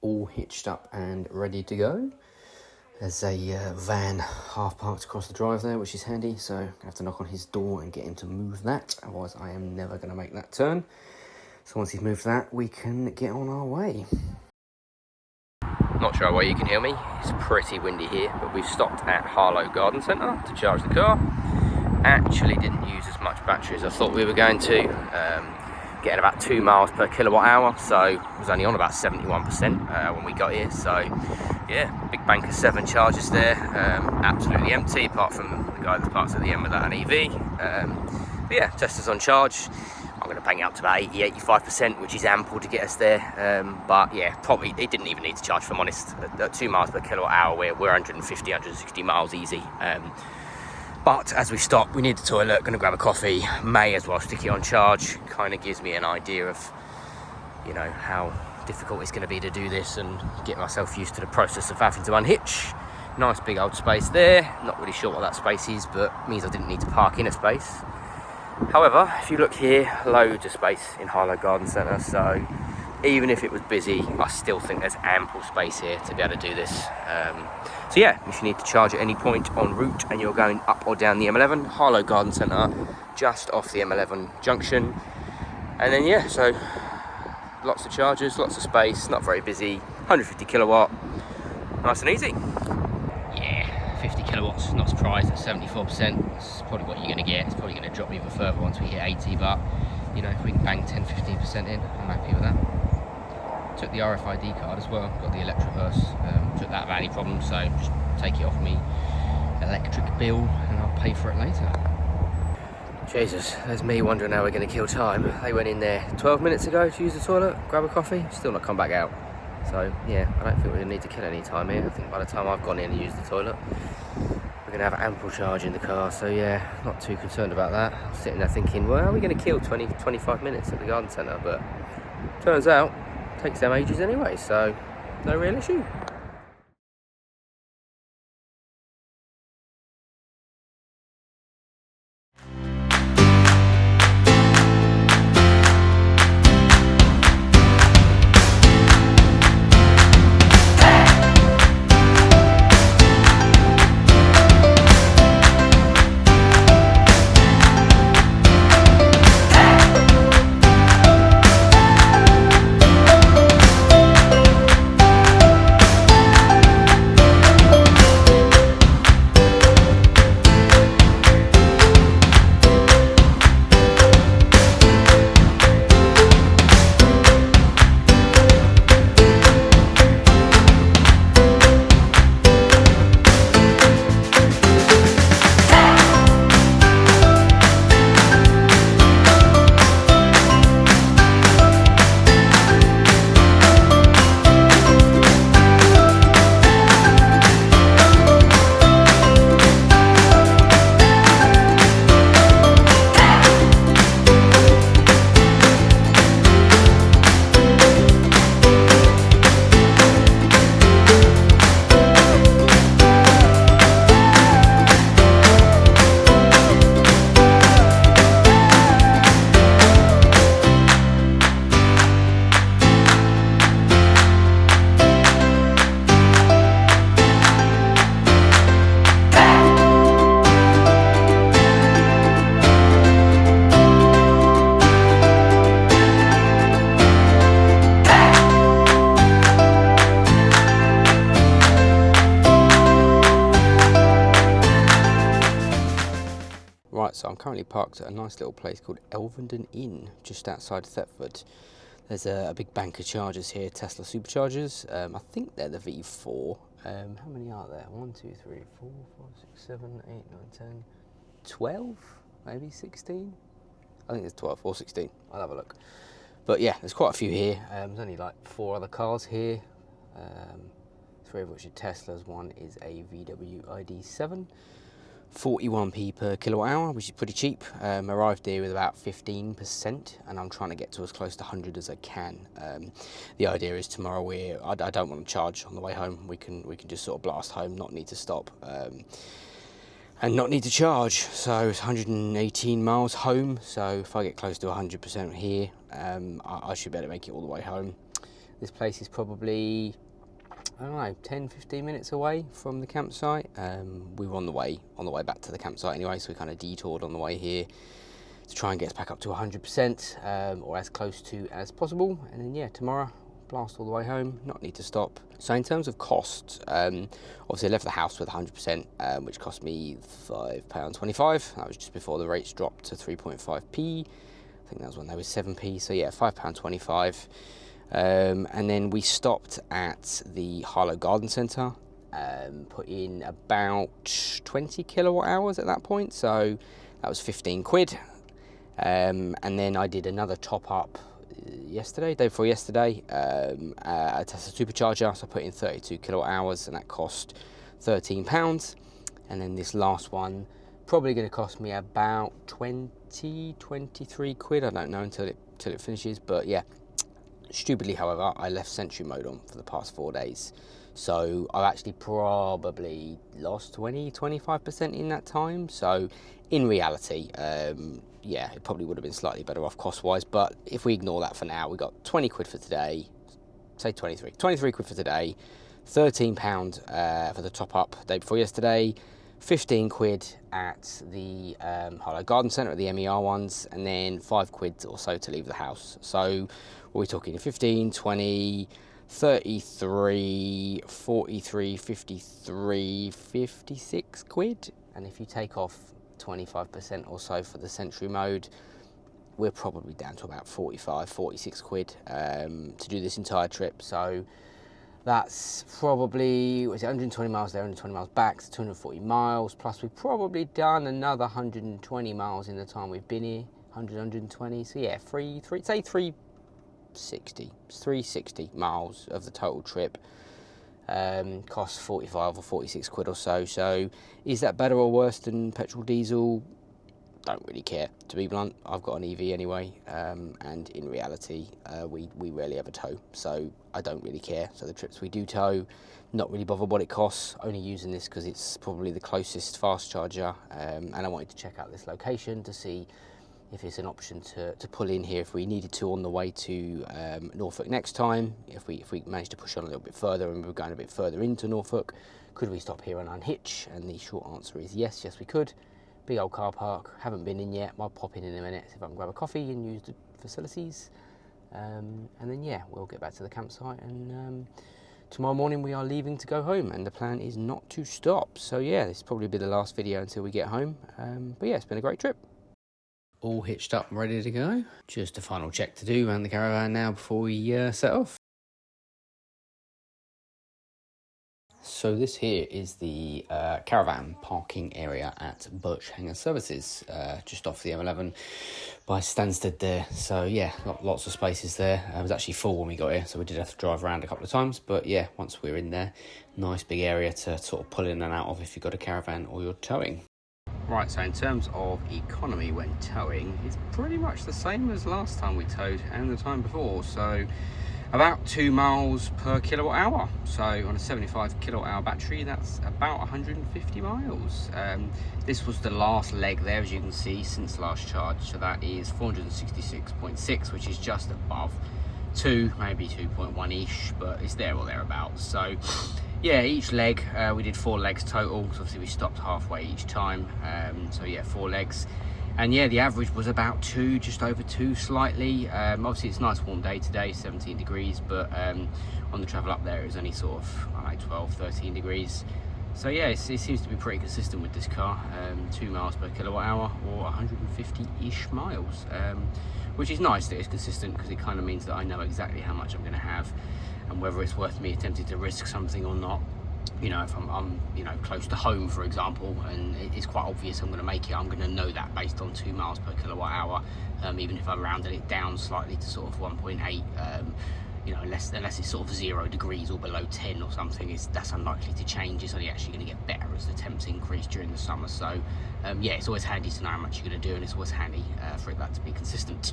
all hitched up and ready to go. There's a van half parked across the drive there, which is handy, so I have to knock on his door and get him to move that, otherwise I am never going to make that turn. So once he's moved that, we can get on our way. Not sure why you can hear me, it's pretty windy here, but we've stopped at Harlow Garden Centre to charge the car. Actually didn't use as much battery as I thought we were going to. Getting about 2 miles per kilowatt hour, so it was only on about 71% when we got here. So yeah, big bank of 7 chargers there, absolutely empty apart from the guy that's parked at the end with that an EV. But yeah, Tesla's on charge. I'm going to bang it up to about 80-85%, which is ample to get us there. But yeah, probably it didn't even need to charge, if I'm honest. At 2 miles per kilowatt hour, we're 150, 160 miles easy. But as we stop, we need the toilet, going to grab a coffee, may as well stick it on charge. Kind of gives me an idea of, you know, how difficult it's going to be to do this and get myself used to the process of having to unhitch. Nice big old space there. Not really sure what that space is, but means I didn't need to park in a space. However, if you look here, loads of space in Harlow Garden Centre, so even if it was busy, I still think there's ample space here to be able to do this. So yeah, if you need to charge at any point en route and you're going up or down the M11, Harlow Garden Centre, just off the M11 junction. And then yeah, so lots of chargers, lots of space, not very busy, 150 kilowatt, nice and easy. Yeah, 50 kilowatts, not surprised at 74%. It's probably what you're going to get. It's probably going to drop even further once we hit 80, but you know, if we can bang 10-15% in, I'm happy with that. Took the RFID card as well, got the Electroverse, took that without any problem, so just take it off me electric bill and I'll pay for it later. Jesus, there's me wondering how we're going to kill time. They went in there 12 minutes ago to use the toilet, grab a coffee, still not come back out. So yeah, I don't think we're going to need to kill any time here. I think by the time I've gone in and used the toilet, we're going to have ample charge in the car, so yeah, not too concerned about that. I was sitting there thinking, well, we're going to kill 20-25 minutes at the garden centre, but turns out takes them ages anyway, so no real issue. Right, so I'm currently parked at a nice little place called Elvenden Inn, just outside Thetford. There's a big bank of chargers here, Tesla superchargers. I think they're the V4. How many are there? 1, 2, 3, 4, 5, 6, 7, 8, 9, 10, 12, maybe 16? I think there's 12 or 16. I'll have a look. But yeah, there's quite a few here. There's only like 4 other cars here. 3 of which are Teslas. One is a VW ID.7. 41p per kilowatt hour, which is pretty cheap. Arrived here with about 15%, and I'm trying to get to as close to 100 as I can. The idea is tomorrow I don't want to charge on the way home. We can just sort of blast home, not need to stop, and not need to charge. So it's 118 miles home. So if I get close to 100% here, I should be able to make it all the way home. This place is probably, I don't know, 10-15 minutes away from the campsite. We were on the way back to the campsite anyway, so we kind of detoured on the way here to try and get us back up to 100%, or as close to as possible. And then yeah, tomorrow blast all the way home, not need to stop. So in terms of cost, obviously I left the house with 100%, which cost me £5.25. That was just before the rates dropped to 3.5p. I think that was when they were 7p. So yeah, £5.25. And then we stopped at the Harlow Garden Centre, put in about 20 kilowatt hours at that point, so that was 15 quid. And then I did another top up day before yesterday, a Tesla supercharger, so I put in 32 kilowatt hours and that cost £13. And then this last one probably going to cost me about 23 quid. I don't know until it finishes, but yeah. Stupidly, however, I left Sentry mode on for the past 4 days, so I've actually probably lost 20-25% in that time. So in reality, yeah, it probably would have been slightly better off cost wise, but if we ignore that for now, we got 20 quid for today, say 23 quid for today, £13 for the top up day before yesterday, 15 quid at the Harlow Garden Centre at the MER ones, and then 5 quid or so to leave the house. So we're talking 15, 20, 33, 43, 53, 56 quid. And if you take off 25% or so for the Sentry mode, we're probably down to about 45, 46 quid to do this entire trip. So that's probably, was it 120 miles there, 120 miles back, so 240 miles, plus we've probably done another 120 miles in the time we've been here, 120, so yeah, 360 miles of the total trip. Costs 45 or 46 quid or so. So is that better or worse than petrol diesel? Don't really care, to be blunt. I've got an EV anyway, and in reality, we rarely ever tow, so I don't really care. So the trips we do tow, not really bothered what it costs, only using this because it's probably the closest fast charger, and I wanted to check out this location to see if it's an option to pull in here if we needed to on the way to Norfolk next time. If we managed to push on a little bit further and we were going a bit further into Norfolk, could we stop here and unhitch? And the short answer is yes we could. Big old car park, haven't been in yet. I'll pop in a minute, see if I can grab a coffee and use the facilities. And then yeah, we'll get back to the campsite, and tomorrow morning we are leaving to go home, and the plan is not to stop. So yeah, this will probably be the last video until we get home. But yeah, it's been a great trip. All hitched up and ready to go. Just a final check to do around the caravan now before we set off. So this here is the caravan parking area at Birch Hanger Services, just off the M11 by Stansted there. So yeah, lots of spaces there. It was actually full when we got here, so we did have to drive around a couple of times. But yeah, once we're in there, nice big area to sort of pull in and out of if you've got a caravan or you're towing. Right, so in terms of economy when towing, it's pretty much the same as last time we towed and the time before. So about 2 miles per kilowatt hour. So on a 75 kilowatt hour battery, that's about 150 miles. This was the last leg there, as you can see, since last charge. So that is 466.6, which is just above 2, maybe 2.1-ish, but it's there or thereabouts. So yeah, each leg, we did 4 legs total, so obviously we stopped halfway each time. So yeah, 4 legs. And yeah, the average was about 2, just over 2 slightly. Obviously it's a nice warm day today, 17 degrees, but on the travel up there it was only sort of, I don't know, 12, 13 degrees. So yeah, it seems to be pretty consistent with this car, 2 miles per kilowatt hour or 150-ish miles, which is nice that it's consistent, because it kind of means that I know exactly how much I'm going to have and whether it's worth me attempting to risk something or not. You know, if I'm you know, close to home, for example, and it's quite obvious I'm going to make it, I'm going to know that based on 2 miles per kilowatt hour, even if I rounded it down slightly to sort of 1.8, you know, unless it's sort of 0 degrees or below 10 or something, that's unlikely to change. It's only actually going to get better as the temps increase during the summer. So yeah, it's always handy to know how much you're going to do, and it's always handy for that to be consistent.